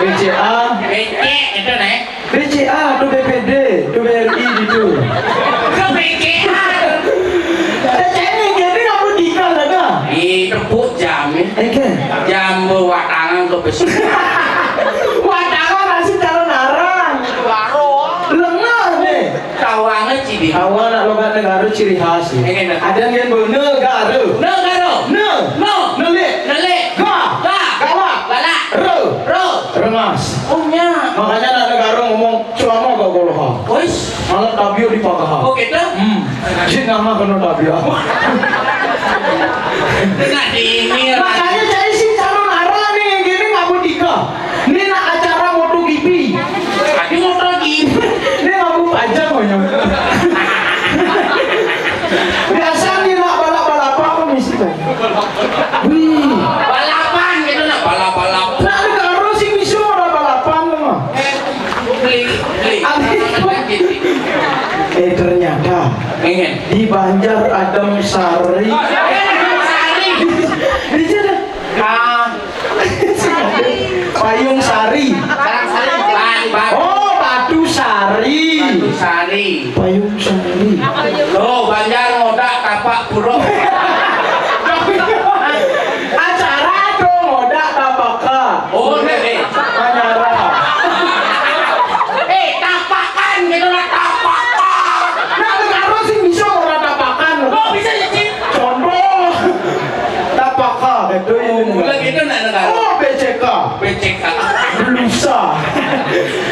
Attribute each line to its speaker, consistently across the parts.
Speaker 1: BCA.
Speaker 2: BC itu nih.
Speaker 1: BCA tuh BPD, tuh BRI gitu.
Speaker 2: Itu BCA.
Speaker 1: Ini jadi kamu tinggal ada.
Speaker 2: Itu bu jam nih. Jam watangan ke besi.
Speaker 1: Watangan masih calon arang.
Speaker 2: Baru.
Speaker 1: Lengah nih.
Speaker 2: Tawangnya ciri.
Speaker 1: Awan nak logat negara ciri khas. Ada yang negara.
Speaker 2: Negara. Nelik. Ga.
Speaker 1: Galak.
Speaker 2: Galak.
Speaker 1: Ro. Rengas.
Speaker 2: Ohnya.
Speaker 1: Makanya nak negara ngomong celana gak goloha.
Speaker 2: Wis.
Speaker 1: Malah tabio di pakaha.
Speaker 2: Oh gitu.
Speaker 1: Si nama kena tabio.
Speaker 2: Nggak ini.
Speaker 1: Makanya jadi si calon arang nih yang gini nggak mau nikah. Ini nak acara MotoGP.
Speaker 2: Tadi motor gini.
Speaker 1: Ini nggak mau pajak monyong. Biasa nih nak balap-balapan apa misi kan? Wih.
Speaker 2: Balapan gitu nak balap-balap.
Speaker 1: Nah negara sih misi orang balapan mah.
Speaker 2: Beli.
Speaker 1: Ternyata
Speaker 2: Ingin.
Speaker 1: di Banjar Adem Sari. Di sana. Payung Sari. Oh, Batu Sari. Payung Sari.
Speaker 2: Oh, Banjar ngodak tapak buruk.
Speaker 1: Acara dong, ngodak tapaka.
Speaker 2: Oh, nih.
Speaker 1: Acara.
Speaker 2: Tapakan gitu lah tapakan.
Speaker 1: Nah, negara sih bisa orang tapakan.
Speaker 2: Kok bisa jadi?
Speaker 1: Contoh. Tapaka gitu ini.
Speaker 2: Bukan gitu nak negara.
Speaker 1: Oh, BCK.
Speaker 2: BCK.
Speaker 1: Belusa.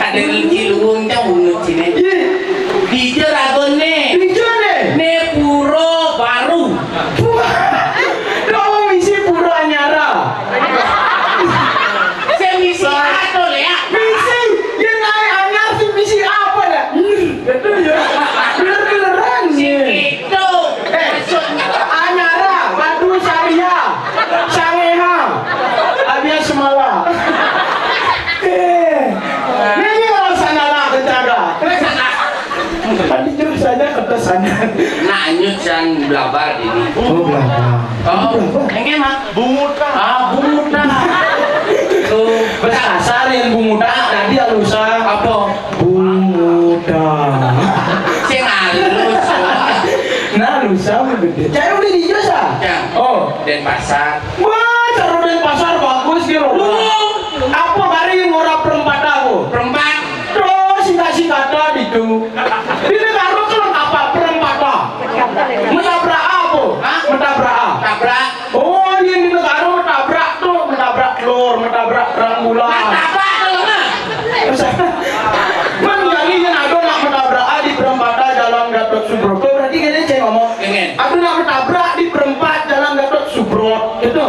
Speaker 2: Ada ciluungnya bunuh sini. Di Jeragon nih.
Speaker 1: Di sana.
Speaker 2: Nih Puro Baru.
Speaker 1: Kamu misi Puro Anyara.
Speaker 2: Saya misi atau ya?
Speaker 1: Misi yang naik anyar sih misi apa dah? Itu ya. Bener-beneran nih.
Speaker 2: Itu.
Speaker 1: Anyara, Batu Saria, Sangeha, Abia Semala. Ini orang sana lah kejaga. Tadi jauh saja ke sana.
Speaker 2: Nah, nyut yang belabar ini.
Speaker 1: Oh belakang.
Speaker 2: Oh, ini mah bunguta. Bunguta. Tuh,
Speaker 1: Besar yang bunguta tadi alusa.
Speaker 2: apa?
Speaker 1: Bunguta.
Speaker 2: Sing halus.
Speaker 1: Nah alusa gede. Cari udah di Josa. Oh.
Speaker 2: Denpasar.
Speaker 1: Wah, Caruden pasar bagus gitu. Apa hari ngora perempat aku?
Speaker 2: Perempat.
Speaker 1: Terus singkat-singkatan itu. Ini karo kan apa perempat? Menabrak apa? Menabrak apa?
Speaker 2: Tabrak.
Speaker 1: Oh, ini negara menabrak tuh, menabrak telur, menabrak rembulan.
Speaker 2: Tabrak tuh mah.
Speaker 1: Menjadi yang ada nak menabrak di perempatan Jalan Gatot Subroto. Berarti gini saya ngomong.
Speaker 2: Ingin.
Speaker 1: Aku nak menabrak di perempat Jalan Gatot Subroto. Gitu.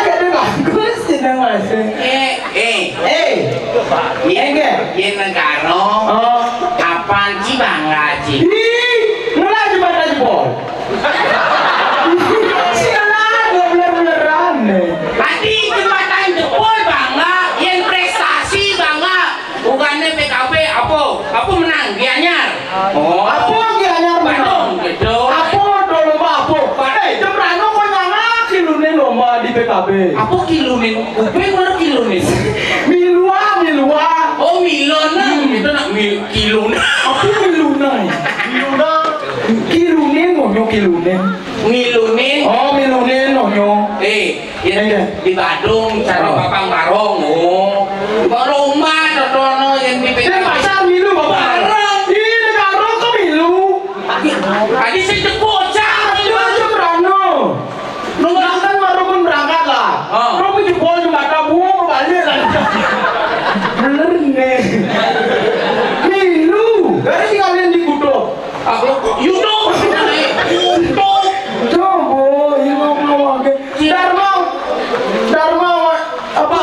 Speaker 1: Jadi bagus tidak masih.
Speaker 2: Yen negara.
Speaker 1: Oh.
Speaker 2: Apaan sih bangga sih?
Speaker 1: Mulai jembatan jebol. Sialan, bener-beneran nih.
Speaker 2: Tadi jembatan jebol bangga, yen prestasi bangga. Bukannya PKB apa menang Gianyar. Oh,
Speaker 1: Apa lagi hanya
Speaker 2: Bandung gitu.
Speaker 1: Apa lomba apa? Jembrano kok nyangak kilunin lomba di PKB.
Speaker 2: Apa kilunin? Kuping mana kilunin?
Speaker 1: Milua.
Speaker 2: Oh Milona, itu nak kiluna.
Speaker 1: Apa miluna? Kilunin nonyo kilunin.
Speaker 2: Ngilunin.
Speaker 1: Oh milunin nonyo.
Speaker 2: Di Bandung cari papang barong. Oh, lomba totono yang di
Speaker 1: Di pasar milu bapak. Ini negara kok milu.
Speaker 2: Tadi saya bocah.
Speaker 1: Itu Jembrano. Nunggu kan baru pun berangkat lah. Kamu jebol jembatan buang balik lah. Bener nih. Milu. Dari tinggalin di Kudo.
Speaker 2: Yudo.
Speaker 1: Coba, ini ngomong lagi. Dharma, apa?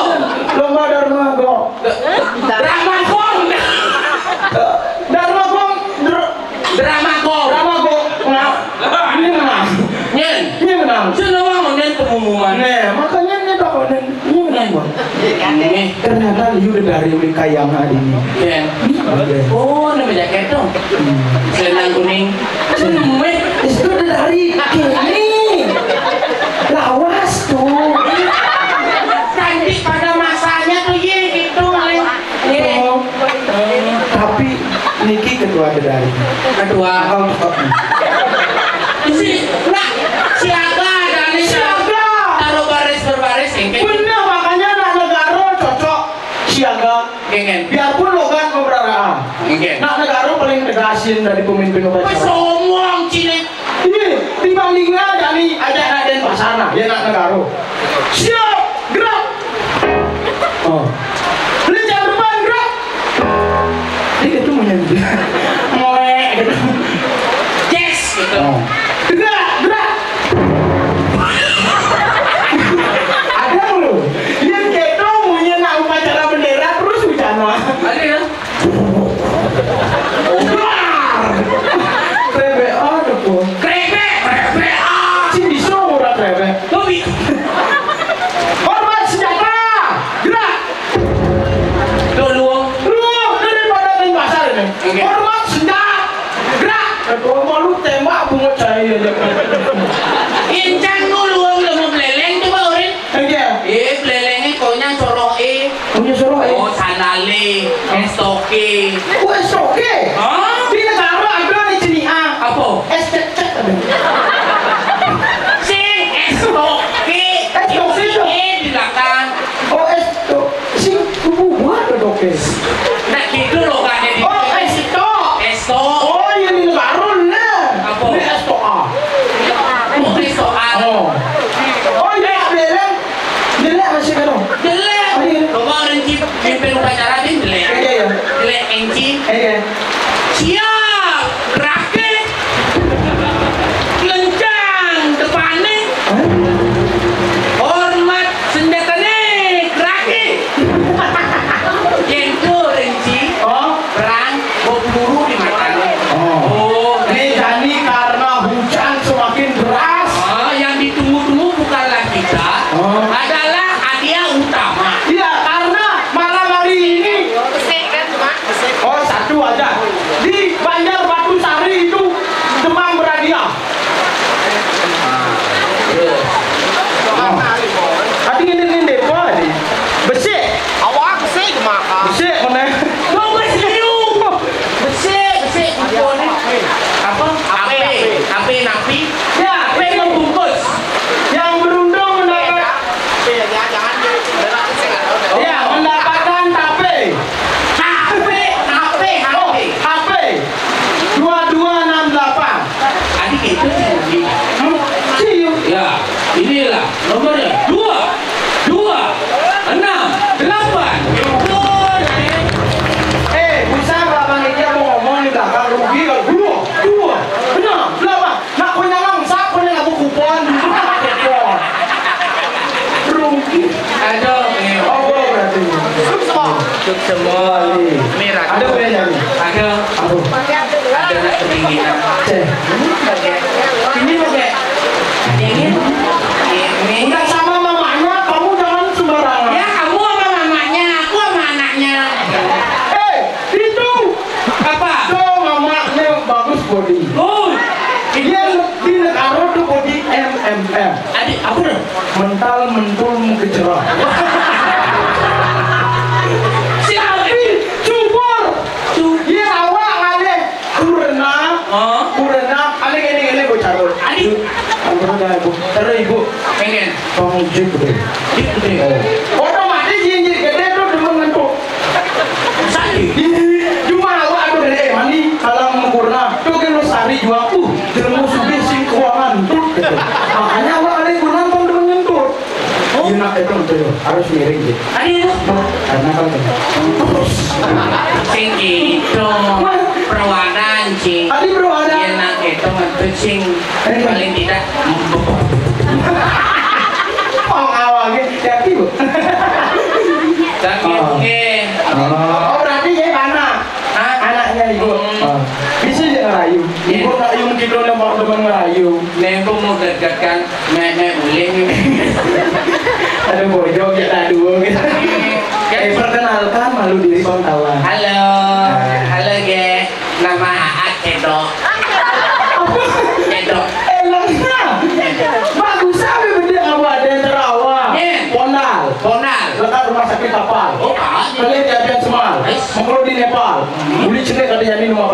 Speaker 1: Lomba Dharma kok.
Speaker 2: Drama Gong.
Speaker 1: Dharma kok.
Speaker 2: Drama Gong.
Speaker 1: Nah, ini menang.
Speaker 2: Nyen.
Speaker 1: Ini menang.
Speaker 2: Senang nyen pengumuman.
Speaker 1: Nah, makanya ini tak ini menang bang. Ternyata liu dari Kayanga ini.
Speaker 2: Nyen. Oh, nama jaket dong. Selendang kuning.
Speaker 1: Itu dari ini. Lawas tuh.
Speaker 2: Cantik pada masanya tuh
Speaker 1: Iki ketua dari.
Speaker 2: Kedua. Isi, nah, siaga dan
Speaker 1: Siaga.
Speaker 2: taruh baris berbaris engke.
Speaker 1: Bener makanya nak negara cocok siaga.
Speaker 2: Gengen.
Speaker 1: Biarpun logan keberaraan.
Speaker 2: Gengen.
Speaker 1: Nak negara paling tegasin dari pemimpin
Speaker 2: Wes
Speaker 1: upacara.
Speaker 2: somong cine.
Speaker 1: Ini dibandingnya dari ajak Raden Pasana, ya nak negara. Siap, gerak. Oh. Lincah depan gerak. Ini itu menyanyi. Moe gitu.
Speaker 2: Yes gitu.
Speaker 1: Oh. Gerak, gerak. Ada lu. Dia keto punya nak upacara bendera terus hujan.
Speaker 2: Ada ya?
Speaker 1: Krebe ada kok.
Speaker 2: Krebe, krebe ah.
Speaker 1: Sini disuruh ora krebe.
Speaker 2: Tobi.
Speaker 1: Hormat senjata. Gerak.
Speaker 2: Dulu.
Speaker 1: Lu daripada main pasar ini.
Speaker 2: Oke.
Speaker 1: Hormat senjata. Gerak. Kalau mau lu tembak bunga cahaya aja.
Speaker 2: Incan dulu lemu beleleng coba urin.
Speaker 1: Oke.
Speaker 2: Belelengnya konya soroke.
Speaker 1: Punya suruh
Speaker 2: Oh, sanale, estoke.
Speaker 1: Wes oke.
Speaker 2: Hah?
Speaker 1: Di negara ada di sini ah.
Speaker 2: Apa?
Speaker 1: Es cek ada.
Speaker 2: Sing estoke.
Speaker 1: Estoke itu?
Speaker 2: Di belakang.
Speaker 1: Oh es tuh sing tubuh buat oke.
Speaker 2: Nah gitu loh kan di.
Speaker 1: Oh es itu.
Speaker 2: Esto.
Speaker 1: Oh iya di negara nah.
Speaker 2: Apa?
Speaker 1: Ini es to ah.
Speaker 2: Oh, estoan.
Speaker 1: Oh. Oh iya beleng. Jelek masih kan.
Speaker 2: Jelek.
Speaker 1: Oh, iya.
Speaker 2: Coba orang cip pimpin upacara din jelek.
Speaker 1: Iya iya.
Speaker 2: Jelek enci.
Speaker 1: Iya.
Speaker 2: Siap. Rakit. Lencang depannya. Hormat senjatanya. Rakit. Jengko renci.
Speaker 1: Oh.
Speaker 2: Perang. Bau peluru di matanya.
Speaker 1: Oh. Ini jadi karena hujan semakin deras.
Speaker 2: Yang ditunggu-tunggu bukanlah kita.
Speaker 1: Oh.
Speaker 2: Adalah hadiah utama.
Speaker 1: Iya, karena malam hari ini. Oh, satu aja. Di Banjar Batu Sari itu demam berhadiah. Tadi ini depo tadi. Besik.
Speaker 3: Awak sih makan.
Speaker 1: Besik mana?
Speaker 2: Kau bersenyum. Besik kumpulnya. Apa? Ape napi.
Speaker 1: Ya,
Speaker 2: Ape membungkus.
Speaker 1: yang beruntung mendapat.
Speaker 3: Jangan
Speaker 1: Ya, mendapatkan tape.
Speaker 2: HP.
Speaker 1: Oh, HP 2268.
Speaker 2: Adik itu sih.
Speaker 1: Cium.
Speaker 2: Ya, inilah nomornya 2, 6, 8. Betul.
Speaker 1: Bisa nggak Bang Eki mau ngomong di belakang rugi kalau dua, benar, berapa? Nak punya langsak, punya nggak kupon, kupon, rugi.
Speaker 2: Aduh,
Speaker 1: Oh, berarti.
Speaker 2: Cuk semua. Merah.
Speaker 1: Ada bedanya nih.
Speaker 2: Ada.
Speaker 1: Aduh.
Speaker 2: Ada nak ketinggian.
Speaker 1: Cek.
Speaker 2: Ini pakai. Ini.
Speaker 1: Udah sama mamanya, kamu jangan sembarangan.
Speaker 2: Ya kamu sama mamanya, aku sama anaknya.
Speaker 1: Itu.
Speaker 2: Apa?
Speaker 1: Tuh mamanya bagus body.
Speaker 2: Oh,
Speaker 1: Dia di negara tuh body MMM.
Speaker 2: adik aku dong.
Speaker 1: Mental mentul kejerah. Tapi cubur. Iya awak ngale. Kurena.
Speaker 2: Oh,
Speaker 1: Kurena. Ale gini bocah.
Speaker 2: adik.
Speaker 1: Aku udah ibu. Terus ibu.
Speaker 2: Pengen.
Speaker 1: Kamu jip deh.
Speaker 2: Gitu deh.
Speaker 1: Otomatis jinjit gede tuh demen ngentuk.
Speaker 2: Sakit.
Speaker 1: Cuma awak aku gede mandi kalau mengkurna. Tuh kan lu sari jual. Jelemu sugih sing keuangan. Makanya awak ale kurna pun demen ngentuk. Iya nak itu betul. Harus miring gitu.
Speaker 2: Adik itu.
Speaker 1: Karena kan
Speaker 2: Sing itu perawanan cing.
Speaker 1: Adi bro ada.
Speaker 2: Yang nak itu ngetut sing paling tidak.
Speaker 1: Oh awalnya jadi bu.
Speaker 2: Tapi mungkin.
Speaker 1: Oh berarti ya anak. Anaknya ibu. Bisa ya ngerayu. Ibu ngerayu gitu lembak teman ngerayu.
Speaker 2: Nempo mau gagatkan nenek uling.
Speaker 1: Ada bojong kita dua gitu. Perkenalkan malu diri bangkawan.
Speaker 2: Halo ge. Nama Aat Cedok. Cedok.
Speaker 1: Elangnya. Bagus sabi benda awak ada terawak. Ponal. Lekat rumah sakit kapal.
Speaker 2: Oh,
Speaker 1: Kalian jajan semal. Mengurut di Nepal. Uli cenek ada yang ini rumah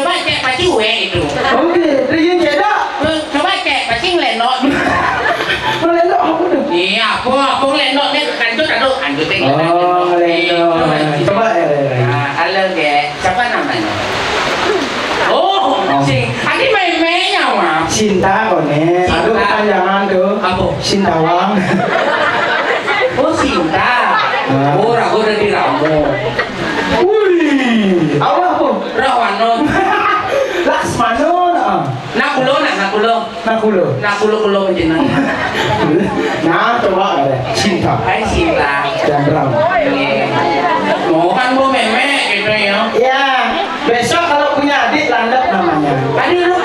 Speaker 2: Coba cek pasti gue itu.
Speaker 1: Oke, dia cedak.
Speaker 2: Coba cek pasti ngelendok.
Speaker 1: Melendok apa tuh?
Speaker 2: Iya, aku ngelendok nih kancut aduh, kancut nih.
Speaker 1: Oh, melendok. Coba ya.
Speaker 2: Halo, Ge. Siapa namanya? Oh, si Adi main-mainnya, Wang.
Speaker 1: Cinta kone. Aduh, kepanjangan tuh.
Speaker 2: Apa?
Speaker 1: Sintawang.
Speaker 2: Oh, Sinta. Oh, ragu udah di Ramo.
Speaker 1: Wih, apa?
Speaker 2: Rawano.
Speaker 1: Laksmano.
Speaker 2: Nakulo. Nakulo menjenang.
Speaker 1: Nah, coba ada. Cinta.
Speaker 2: Hai Sinta.
Speaker 1: Dan Ram.
Speaker 2: Mau kan gua memek gitu ya.
Speaker 1: Ya, besok kalau punya adik landap namanya.
Speaker 2: Adik lu.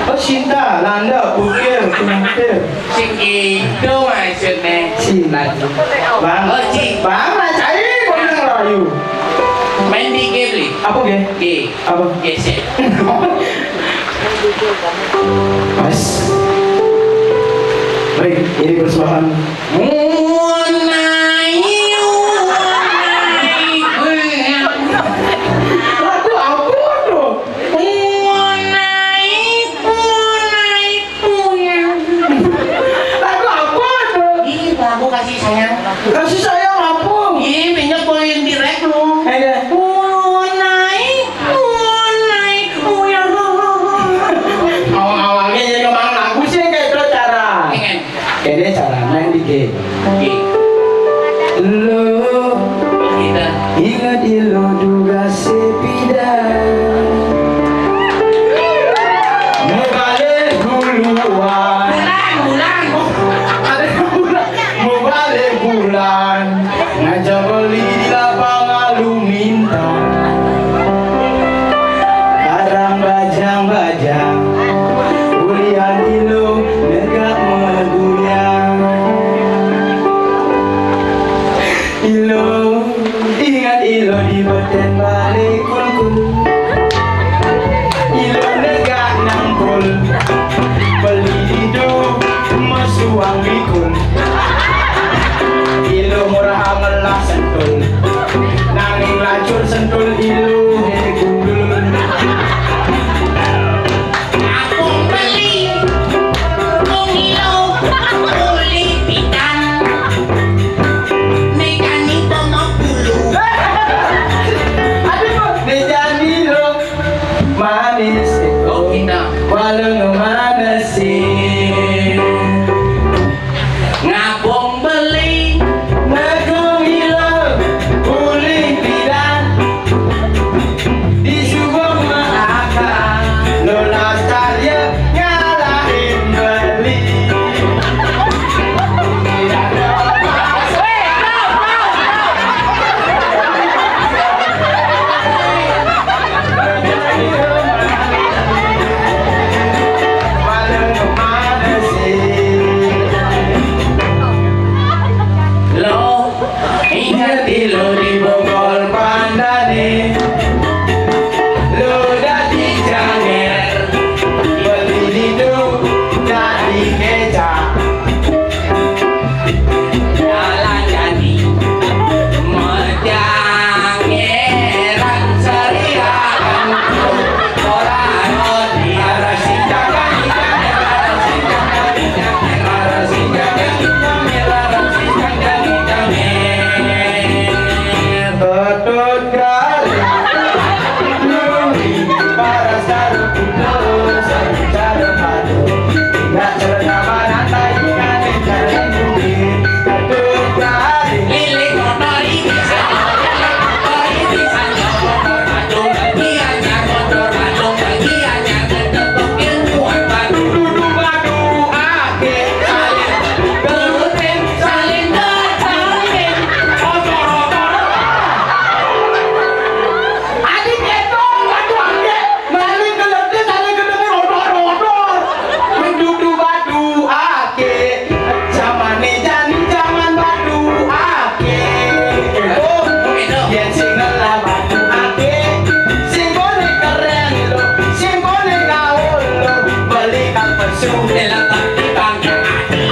Speaker 1: Oh, Cinta, landap, ukir, penyantir.
Speaker 2: Sing itu maksudnya.
Speaker 1: Cinta. Bang.
Speaker 2: Oh, Ci.
Speaker 1: Bang, cai, kau bilang rayu.
Speaker 2: Main di game li.
Speaker 1: Apa ge?
Speaker 2: G.
Speaker 1: Apa?
Speaker 2: Gesek.
Speaker 1: Mas. Baik, ini persembahan. Lagu apa tuh? Lagu apa tuh?
Speaker 2: Ih, lagu kasih sayang.
Speaker 1: Kasih sayang apa?
Speaker 2: Ih, minyak poin direct lu.
Speaker 1: Ada. Awal-awalnya jadi kemana lagu sih kayak itu cara.
Speaker 2: Pengen.
Speaker 1: Kayaknya cara main di game.
Speaker 2: Oke.
Speaker 1: Lo
Speaker 2: Kita.
Speaker 1: ingat lo juga sepidang. Mubalik buluan.
Speaker 2: Bulan.
Speaker 1: Ada bulan. Mubalik bulan. Ngajak beli di lapangan Lumintang. Barang bajang-bajang. Kuliah di lo negak meguyang. Ilo, ingat ilo di beten balik kulkul. Ilo negak nangkul. Beli hidup mesuang mikul. Ilo murah melah sentul. Nanging lacur sentul ilo hegundul.
Speaker 2: Aku beli kilo kulit pitan. Mekanik pemokulu.
Speaker 1: Aduh, dijadi lo manis.
Speaker 2: Oh, kita.
Speaker 1: Walau mana sih?
Speaker 2: Ngabong beli
Speaker 1: Nagung hilang kulit bidan di subang mahaka lola saya nyalahin beli. Tidak ada walau mana sih?
Speaker 2: lo
Speaker 1: Ingat lo di Bogor Pandane, lo dadi janger, beli hidup jadi kecap.
Speaker 2: jalan jadi menjangeran seriakan orang di
Speaker 1: Arah si jagan, arah si jagan, arah si jagan, arah si jagan. Betul kali, lumi para saru terus cara padu, tidak cerita nantai ikan cari bukit. Betul kali.
Speaker 2: Lilik motor ini bisa motor Bandung bagiannya motor Bandung bagiannya ketetuk ilmuwan Bandung
Speaker 1: Duduk madu ake
Speaker 2: saling berutin saling bertanding
Speaker 1: odor-odor. Adik itu madu ake maling keledek saling kedengar odor-odor. Mendudu madu ake zamane jani zaman madu ake. Oh, yen sing ngelah madu ake sing boleh keren lo, sing boleh gaul lo, beli kang pesu.
Speaker 2: dalam arti bangga hati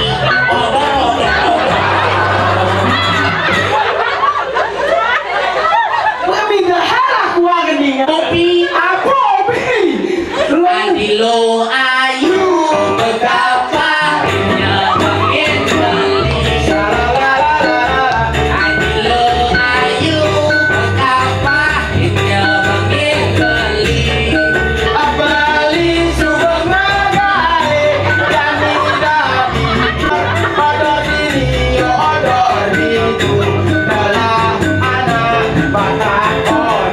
Speaker 1: Wah, minggah halah gua geningan.
Speaker 2: kopi
Speaker 1: Aku opi.
Speaker 2: Adilo ayu betapa indah bangin kali. Adilo ayu betapa indah bangin kali.
Speaker 1: Abali subang nagai jani dadi pada diri odor itu dalam anak batak odor.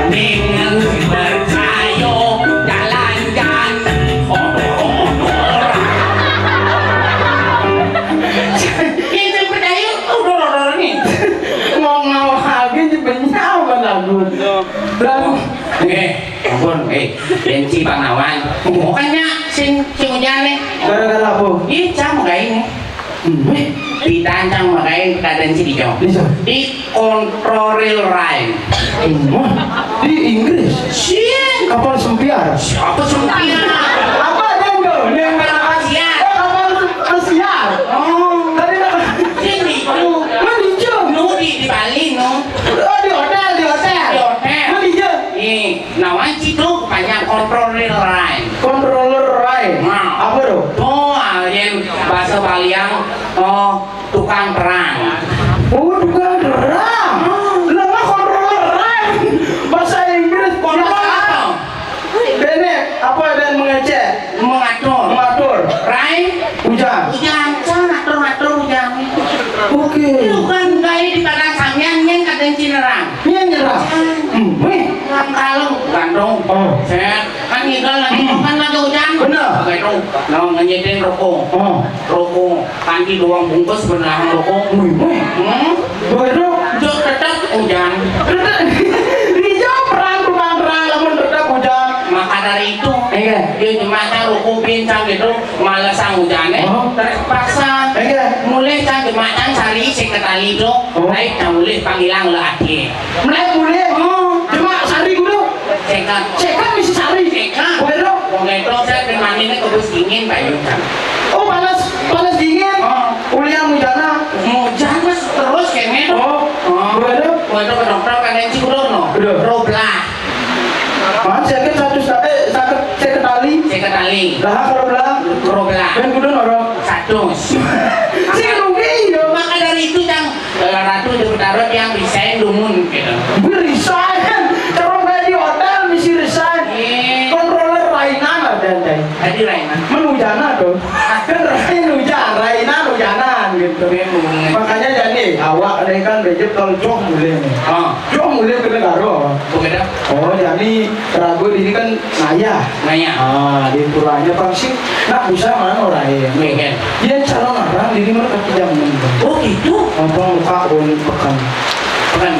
Speaker 2: Dengan bercayo jalan-jalan itu bercayo udah nih
Speaker 1: Ngomong lagi nyebenyau kan lagu. Lagu
Speaker 2: ampun benci Bang Nawan bukannya sing hujan nih
Speaker 1: gara-gara apa?
Speaker 2: ih cam kayak ini ditancang makanya keadaan si Dijo di kontrolil rain
Speaker 1: Di Inggris
Speaker 2: sih
Speaker 1: kapal sempiar.
Speaker 2: apa sempit
Speaker 1: Apa denggo? Yang
Speaker 2: Asia
Speaker 1: kapal pesiar.
Speaker 2: oh
Speaker 1: Tadi
Speaker 2: sini itu
Speaker 1: Menijo.
Speaker 2: nu di Bali nu
Speaker 1: Oh di hotel, di hotel.
Speaker 2: di hotel
Speaker 1: Menijo.
Speaker 2: Nawan itu banyak kontrolil rain
Speaker 1: Controller rain.
Speaker 2: Nah.
Speaker 1: Apa tuh?
Speaker 2: oh alien bahasa Bali yang tukang perang
Speaker 1: Oh bukan derang. Lama controller rain. Bahasa Inggris kontrol. Bene apa dan mengecek, mengatur
Speaker 2: rain
Speaker 1: hujan.
Speaker 2: hujan ngatur hujan
Speaker 1: Oke.
Speaker 2: itu kan gaya di padang samyan yang kadang cinerang
Speaker 1: Ini nyerah.
Speaker 2: kan kalem gandong
Speaker 1: Oh.
Speaker 2: set kan ngidol lagi kan lagi hujan
Speaker 1: Bener.
Speaker 2: gandong no ngedin rokok
Speaker 1: Oh.
Speaker 2: kanti doang bungkus beneran rokok
Speaker 1: Wih. Baru
Speaker 2: jok tetap hujan
Speaker 1: Rijau perang lamun tetap hujan.
Speaker 2: maka dari itu
Speaker 1: Iya.
Speaker 2: dia jemaatnya rokok pincang gitu malah sang hujannya
Speaker 1: Oh.
Speaker 2: terpaksa
Speaker 1: Iya.
Speaker 2: mulai sang jemaatan cari sekretari itu
Speaker 1: Oh.
Speaker 2: naik mulai panggilan lah adi
Speaker 1: Mulai.
Speaker 2: oh
Speaker 1: Cuma sari dulu.
Speaker 2: sekat
Speaker 1: Cekat misi sari.
Speaker 2: sekat
Speaker 1: Baru.
Speaker 2: wong itu saya temani ini kebus dingin Pak Yukan
Speaker 1: Oh panas dingin.
Speaker 2: oh
Speaker 1: Kuliah mujana.
Speaker 2: hujan mas terus kayaknya
Speaker 1: Oh. Baru.
Speaker 2: waktu ke dokter kadang cikurung no
Speaker 1: Udah.
Speaker 2: roblah
Speaker 1: Man sakit sakit sekretari.
Speaker 2: sekretari
Speaker 1: Lah kalau belah.
Speaker 2: roblah
Speaker 1: Ben kudu noro.
Speaker 2: satu
Speaker 1: Si rugi yo.
Speaker 2: maka dari itu yang ratu Jepang yang resign dumun gitu
Speaker 1: Resign. Terus di hotel misi resign. Controller rainan ada deh.
Speaker 2: tadi Rainan
Speaker 1: Menujana tuh. Kan rain hujan, rainan hujanan gitu. Makanya jadi awak ada kan rejep kalau joh mulai nih.
Speaker 2: oh
Speaker 1: Joh mulai ke negara.
Speaker 2: begitu
Speaker 1: Oh jadi ragu ini kan ngayah.
Speaker 2: nanya
Speaker 1: Di puranya pangsi nak bisa mana orang
Speaker 2: mungkin
Speaker 1: dia calon orang diri mereka tidak
Speaker 2: oh gitu
Speaker 1: apa muka bon pekan
Speaker 2: kan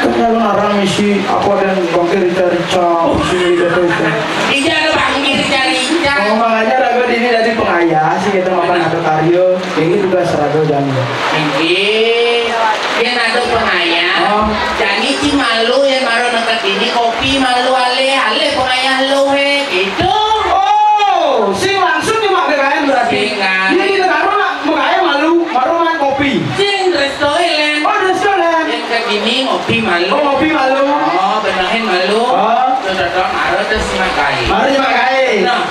Speaker 1: kan calon orang misi apa dan bangkir rica misi itu
Speaker 2: iya ada panggil cari
Speaker 1: oh makanya ragu ini dari pengayah sih kita makan ada karyo ini juga serago dan
Speaker 2: ini dia ada pengayah
Speaker 1: Oh.
Speaker 2: jadi si malu yang baru dekat ini kopi malu ale pengayah lu gitu
Speaker 1: oh si langsung cuma kekain berarti
Speaker 2: Sing,
Speaker 1: dia di negara nak mengayah malu baru makan kopi
Speaker 2: sing restoran
Speaker 1: oh restoran
Speaker 2: yang kayak gini ngopi malu
Speaker 1: oh kopi malu
Speaker 2: oh benahin malu
Speaker 1: Oh.
Speaker 2: sudah dong harus terus makai
Speaker 1: mari makai
Speaker 2: nah